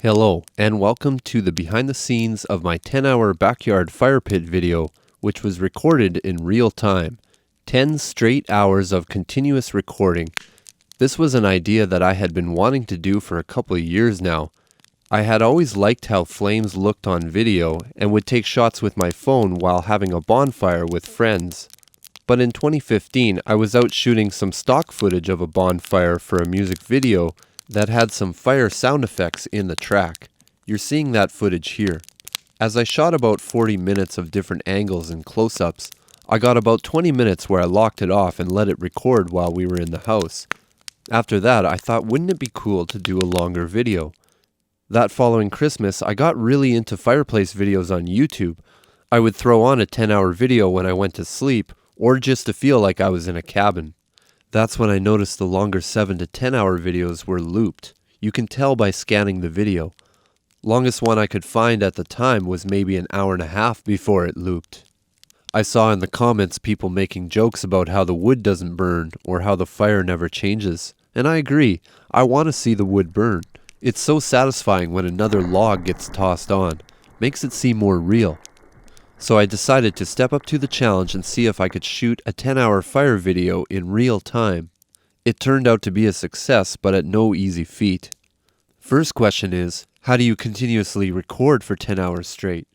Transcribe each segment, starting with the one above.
Hello, and welcome to the behind the scenes of my 10-hour backyard fire pit video, which was recorded in real time. 10 straight hours of continuous recording. This was an idea that I had been wanting to do for a couple of years now. I had always liked how flames looked on video and would take shots with my phone while having a bonfire with friends. But in 2015, I was out shooting some stock footage of a bonfire for a music video that had some fire sound effects in the track. You're seeing that footage here. As I shot about 40 minutes of different angles and close-ups, I got about 20 minutes where I locked it off and let it record while we were in the house. After that, I thought, wouldn't it be cool to do a longer video? That following Christmas, I got really into fireplace videos on YouTube. I would throw on a 10-hour video when I went to sleep, or just to feel like I was in a cabin. That's when I noticed the longer 7 to 10 hour videos were looped. You can tell by scanning the video. Longest one I could find at the time was maybe an hour and a half before it looped. I saw in the comments people making jokes about how the wood doesn't burn or how the fire never changes. And I agree, I want to see the wood burn. It's so satisfying when another log gets tossed on. Makes it seem more real. So I decided to step up to the challenge and see if I could shoot a 10-hour fire video in real time. It turned out to be a success, but at no easy feat. First question is, how do you continuously record for 10 hours straight?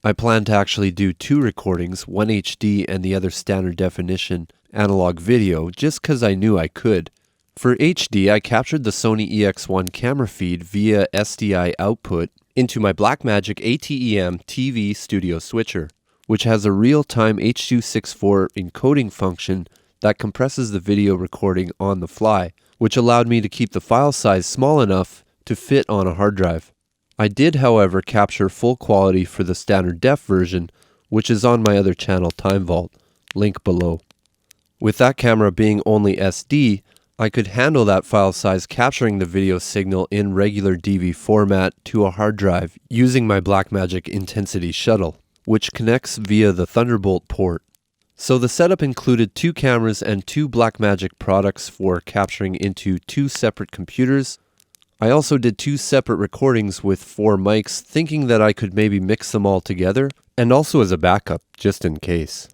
I plan to actually do 2 recordings, one HD and the other standard definition analog video, just because I knew I could. For HD, I captured the Sony EX1 camera feed via SDI output into my Blackmagic ATEM TV studio switcher, which has a real-time H.264 encoding function that compresses the video recording on the fly, which allowed me to keep the file size small enough to fit on a hard drive. I did, however, capture full quality for the standard def version, which is on my other channel Time Vault, link below. With that camera being only SD, I could handle that file size capturing the video signal in regular DV format to a hard drive using my Blackmagic Intensity Shuttle, which connects via the Thunderbolt port. So the setup included 2 cameras and 2 Blackmagic products for capturing into 2 separate computers. I also did 2 separate recordings with 4 mics, thinking that I could maybe mix them all together, and also as a backup, just in case.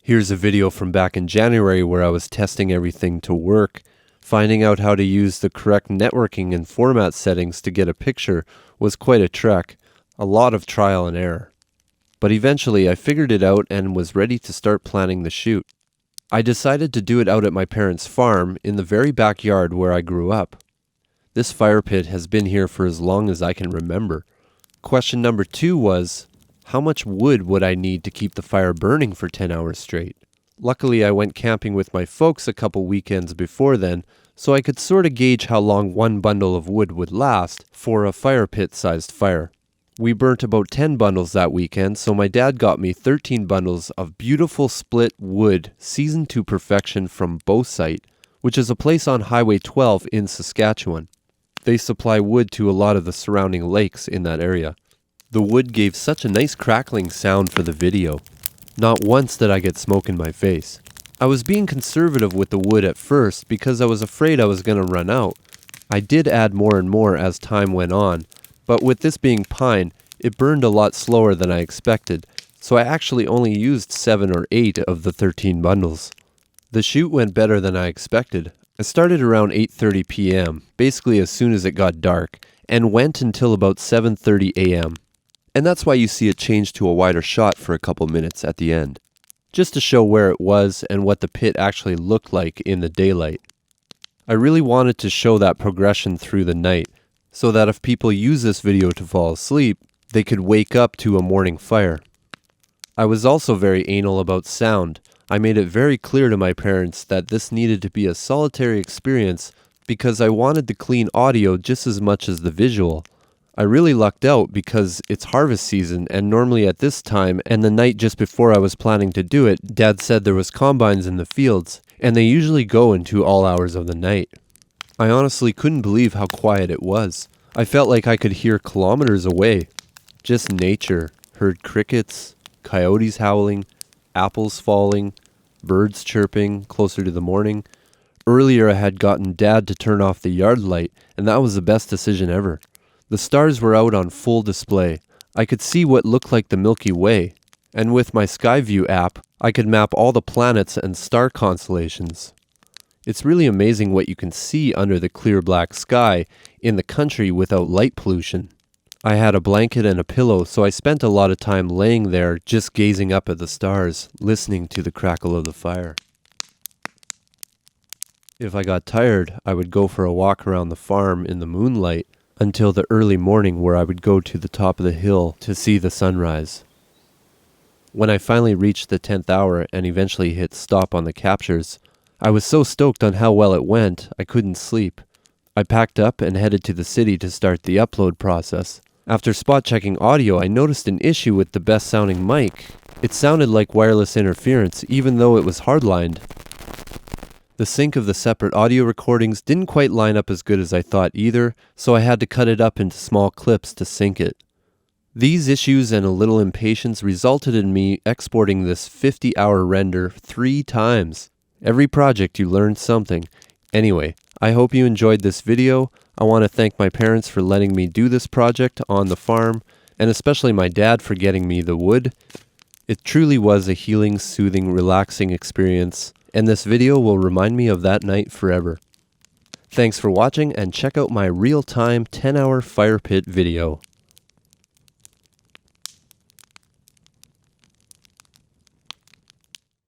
Here's a video from back in January where I was testing everything to work. Finding out how to use the correct networking and format settings to get a picture was quite a trek, a lot of trial and error. But eventually I figured it out and was ready to start planning the shoot. I decided to do it out at my parents' farm in the very backyard where I grew up. This fire pit has been here for as long as I can remember. Question number 2 was, how much wood would I need to keep the fire burning for 10 hours straight? Luckily, I went camping with my folks a couple weekends before then, so I could sort of gauge how long one bundle of wood would last for a fire pit-sized fire. We burnt about 10 bundles that weekend, so my dad got me 13 bundles of beautiful split wood seasoned to perfection from Beausite, which is a place on Highway 12 in Saskatchewan. They supply wood to a lot of the surrounding lakes in that area. The wood gave such a nice crackling sound for the video. Not once did I get smoke in my face. I was being conservative with the wood at first because I was afraid I was going to run out. I did add more and more as time went on, but with this being pine, it burned a lot slower than I expected, so I actually only used 7 or 8 of the 13 bundles. The shoot went better than I expected. I started around 8:30 p.m., basically as soon as it got dark, and went until about 7:30 a.m. And that's why you see it change to a wider shot for a couple minutes at the end, just to show where it was and what the pit actually looked like in the daylight. I really wanted to show that progression through the night, so that if people use this video to fall asleep, they could wake up to a morning fire. I was also very anal about sound. I made it very clear to my parents that this needed to be a solitary experience because I wanted the clean audio just as much as the visual. I really lucked out because it's harvest season, and normally at this time and the night just before I was planning to do it, Dad said there was combines in the fields, and they usually go into all hours of the night. I honestly couldn't believe how quiet it was. I felt like I could hear kilometers away. Just nature. Heard crickets, coyotes howling, apples falling, birds chirping closer to the morning. Earlier I had gotten Dad to turn off the yard light, and that was the best decision ever. The stars were out on full display. I could see what looked like the Milky Way, and with my Skyview app, I could map all the planets and star constellations. It's really amazing what you can see under the clear black sky in the country without light pollution. I had a blanket and a pillow, so I spent a lot of time laying there just gazing up at the stars, listening to the crackle of the fire. If I got tired, I would go for a walk around the farm in the moonlight until the early morning, where I would go to the top of the hill to see the sunrise. When I finally reached the 10th hour and eventually hit stop on the captures, I was so stoked on how well it went, I couldn't sleep. I packed up and headed to the city to start the upload process. After spot checking audio, I noticed an issue with the best sounding mic. It sounded like wireless interference, even though it was hardlined. The sync of the separate audio recordings didn't quite line up as good as I thought either, so I had to cut it up into small clips to sync it. These issues and a little impatience resulted in me exporting this 50-hour render 3 times. Every project you learn something. Anyway, I hope you enjoyed this video. I want to thank my parents for letting me do this project on the farm, and especially my dad for getting me the wood. It truly was a healing, soothing, relaxing experience, and this video will remind me of that night forever. Thanks for watching, and check out my real-time 10-hour fire pit video.